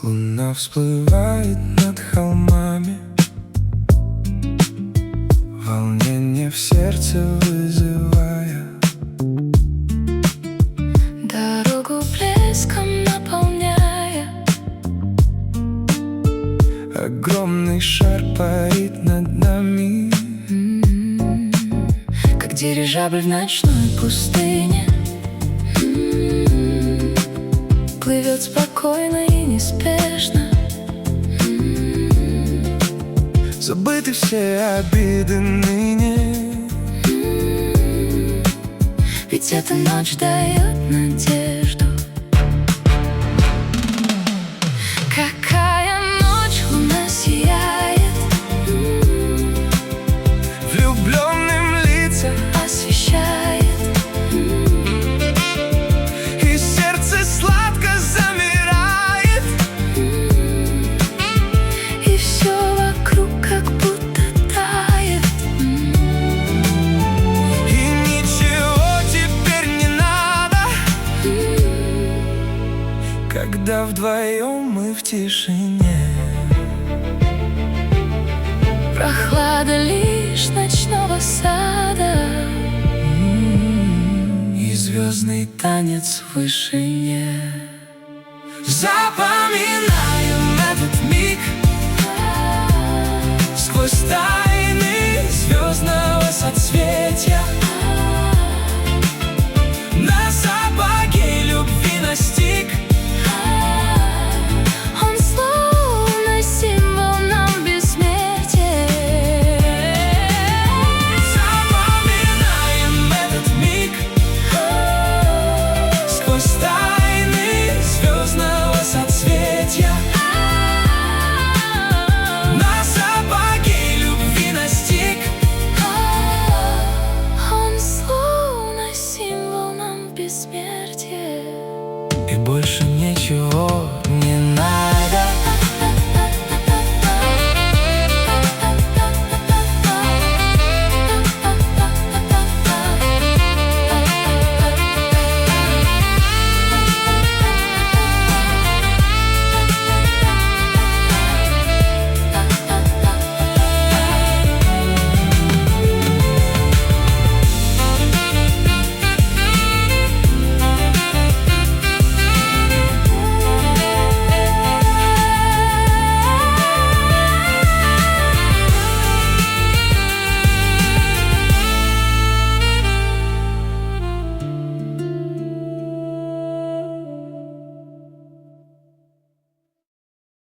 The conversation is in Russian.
Луна всплывает над холмами, волнение в сердце вызывая, дорогу блеском наполняя. огромный шар парит над нами, Как дирижабль в ночной пустыне, плывет спокойно и неспешно. забыты все обиды ныне, Ведь эта ночь дает надежду. Какая ночь, луна сияет, влюбленным лица, освещает, и сердце сладко замирает, и все вокруг как будто тает. и ничего теперь не надо, когда вдвоем мы в тишине. Прохлада лишь ночного сада И звездный танец в вышине. запах